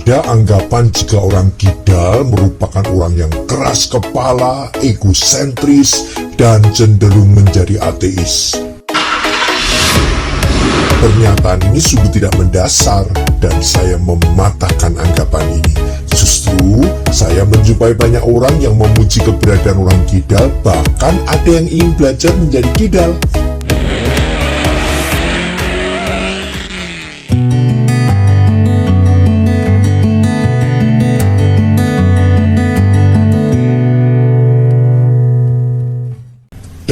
Ada anggapan jika orang kidal merupakan orang yang keras kepala, egosentris, dan cenderung menjadi ateis. Pernyataan ini sungguh tidak mendasar dan saya mematahkan anggapan ini. Justru, saya menjumpai banyak orang yang memuji keberadaan orang kidal, bahkan ada yang ingin belajar menjadi kidal.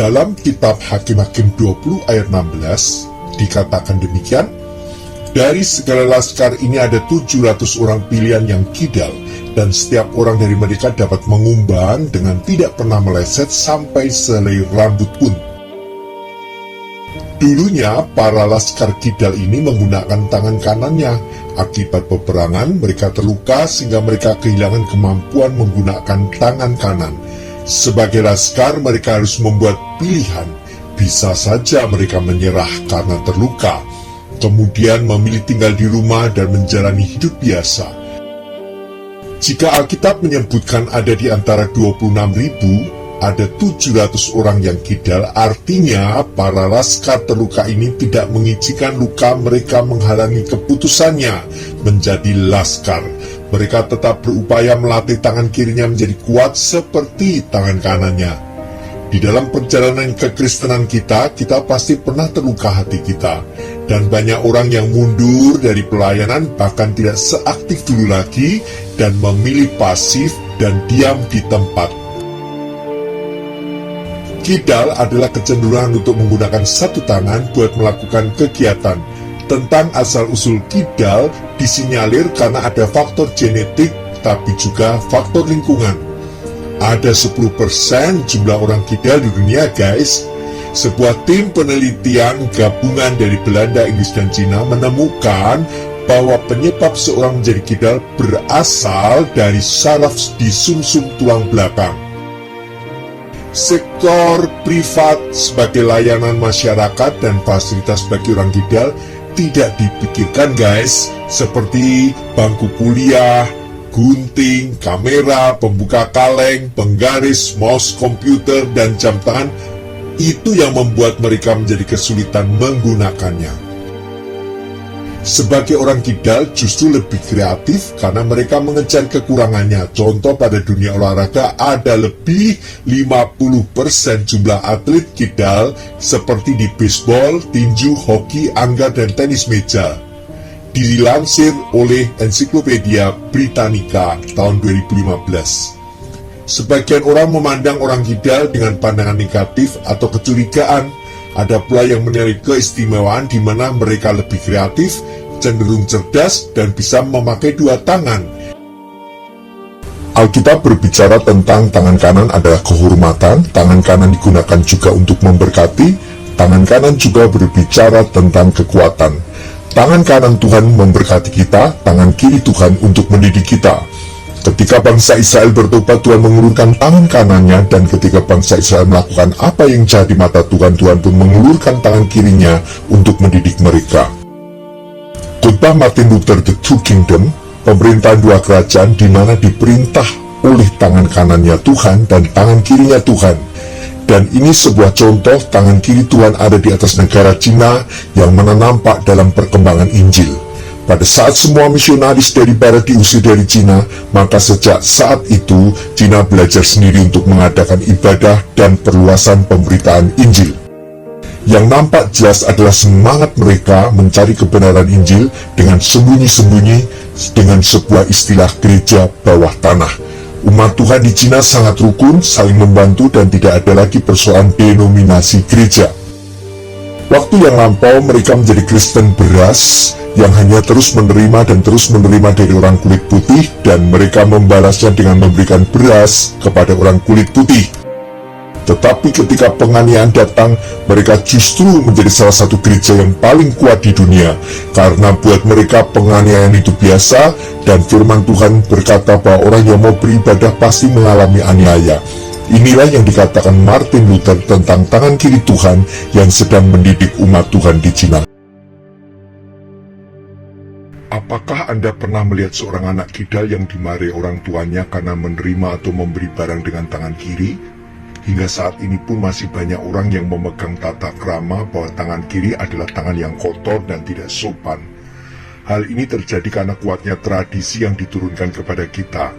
Dalam kitab Hakim-Hakim 20 ayat 16, dikatakan demikian, dari segala laskar ini ada 700 orang pilihan yang kidal, dan setiap orang dari mereka dapat mengumbang dengan tidak pernah meleset sampai selai rambut pun. Dulunya, para laskar kidal ini menggunakan tangan kanannya. Akibat peperangan, mereka terluka sehingga mereka kehilangan kemampuan menggunakan tangan kanan. Sebagai laskar, mereka harus membuat pilihan. Bisa saja mereka menyerah karena terluka, kemudian memilih tinggal di rumah dan menjalani hidup biasa. Jika Alkitab menyebutkan ada di antara 26.000, ada 700 orang yang kidal, artinya para laskar terluka ini tidak mengizinkan luka mereka menghalangi keputusannya menjadi laskar. Mereka tetap berupaya melatih tangan kirinya menjadi kuat seperti tangan kanannya. Di dalam perjalanan kekristenan kita pasti pernah terluka hati kita. Dan banyak orang yang mundur dari pelayanan, bahkan tidak seaktif dulu lagi, dan memilih pasif dan diam di tempat. Kidal adalah kecenderungan untuk menggunakan satu tangan buat melakukan kegiatan. Tentang asal-usul kidal disinyalir karena ada faktor genetik, tapi juga faktor lingkungan. Ada 10% jumlah orang kidal di dunia, guys. Sebuah tim penelitian gabungan dari Belanda, Inggris, dan Cina menemukan bahwa penyebab seorang menjadi kidal berasal dari saraf di sumsum tulang belakang. Sektor privat sebagai layanan masyarakat dan fasilitas bagi orang kidal tidak dipikirkan, guys, seperti bangku kuliah, gunting, kamera, pembuka kaleng, penggaris, mouse, komputer, dan jam tangan. Itu yang membuat mereka menjadi kesulitan menggunakannya. Sebagai orang kidal justru lebih kreatif karena mereka mengejar kekurangannya. Contoh, pada dunia olahraga ada lebih 50% jumlah atlet kidal seperti di baseball, tinju, hoki, anggar, dan tenis meja. Dilansir oleh Ensiklopedia Britannica tahun 2015. Sebagian orang memandang orang kidal dengan pandangan negatif atau kecurigaan. Ada pula yang menilai keistimewaan di mana mereka lebih kreatif, cenderung cerdas, dan bisa memakai dua tangan. Alkitab berbicara tentang tangan kanan adalah kehormatan, tangan kanan digunakan juga untuk memberkati, tangan kanan juga berbicara tentang kekuatan. Tangan kanan Tuhan memberkati kita, tangan kiri Tuhan untuk mendidik kita. Ketika bangsa Israel bertobat, Tuhan mengulurkan tangan kanannya, dan ketika bangsa Israel melakukan apa yang jahat di mata Tuhan, Tuhan pun mengulurkan tangan kirinya untuk mendidik mereka. Khotbah Martin Luther, The Two Kingdom, pemerintahan dua kerajaan di mana diperintah oleh tangan kanannya Tuhan dan tangan kirinya Tuhan. Dan ini sebuah contoh tangan kiri Tuhan ada di atas negara Cina yang mana nampak dalam perkembangan Injil. Pada saat semua misionaris dari barat diusir dari Cina, maka sejak saat itu Cina belajar sendiri untuk mengadakan ibadah dan perluasan pemberitaan Injil. Yang nampak jelas adalah semangat mereka mencari kebenaran Injil dengan sembunyi-sembunyi dengan sebuah istilah gereja bawah tanah. Umat Tuhan di Cina sangat rukun, saling membantu, dan tidak ada lagi persoalan denominasi gereja. Waktu yang lampau mereka menjadi Kristen beras yang hanya terus menerima dan terus menerima dari orang kulit putih, dan mereka membalasnya dengan memberikan beras kepada orang kulit putih. Tetapi ketika penganiayaan datang, mereka justru menjadi salah satu gereja yang paling kuat di dunia, karena buat mereka penganiayaan itu biasa, dan firman Tuhan berkata bahwa orang yang mau beribadah pasti mengalami aniaya. Inilah yang dikatakan Martin Luther tentang tangan kiri Tuhan yang sedang mendidik umat Tuhan di Cina. Apakah Anda pernah melihat seorang anak kidal yang dimarahi orang tuanya karena menerima atau memberi barang dengan tangan kiri? Hingga saat ini pun masih banyak orang yang memegang tata krama bahwa tangan kiri adalah tangan yang kotor dan tidak sopan. Hal ini terjadi karena kuatnya tradisi yang diturunkan kepada kita.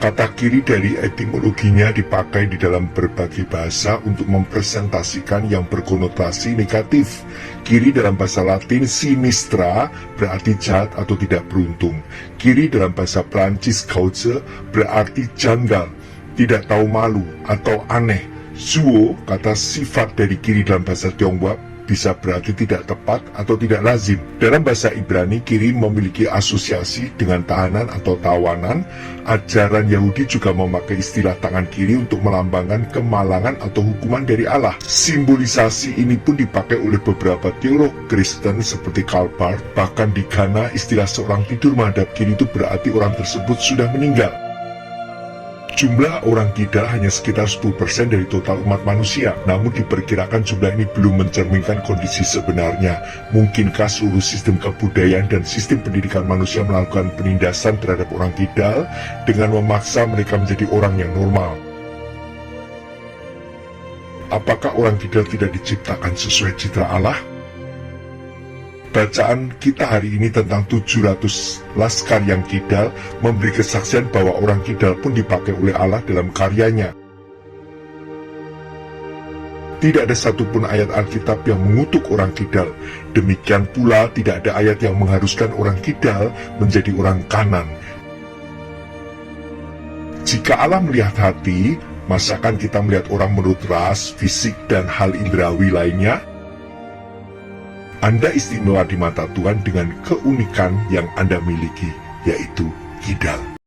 Kata kiri dari etimologinya dipakai di dalam berbagai bahasa untuk mempresentasikan yang berkonotasi negatif. Kiri dalam bahasa Latin sinistra berarti jahat atau tidak beruntung. Kiri dalam bahasa Prancis gauche berarti janggal, tidak tahu malu atau aneh. Zuo, kata sifat dari kiri dalam bahasa Tionghoa, bisa berarti tidak tepat atau tidak lazim. Dalam bahasa Ibrani, kiri memiliki asosiasi dengan tahanan atau tawanan. Ajaran Yahudi juga memakai istilah tangan kiri untuk melambangkan kemalangan atau hukuman dari Allah. Simbolisasi ini pun dipakai oleh beberapa teolog Kristen seperti Karl Barth. Bahkan di Ghana, istilah seorang tidur menghadap kiri itu berarti orang tersebut sudah meninggal. Jumlah orang kidal hanya sekitar 10% dari total umat manusia, namun diperkirakan jumlah ini belum mencerminkan kondisi sebenarnya. Mungkinkah seluruh sistem kebudayaan dan sistem pendidikan manusia melakukan penindasan terhadap orang kidal dengan memaksa mereka menjadi orang yang normal? Apakah orang kidal tidak diciptakan sesuai citra Allah? Bacaan kita hari ini tentang 700 laskar yang kidal memberi kesaksian bahwa orang kidal pun dipakai oleh Allah dalam karyanya. Tidak ada satupun ayat Alkitab yang mengutuk orang kidal. Demikian pula tidak ada ayat yang mengharuskan orang kidal menjadi orang kanan. Jika Allah melihat hati, masakan kita melihat orang menurut ras, fisik, dan hal indrawi lainnya? Anda istimewa di mata Tuhan dengan keunikan yang Anda miliki, yaitu kidal.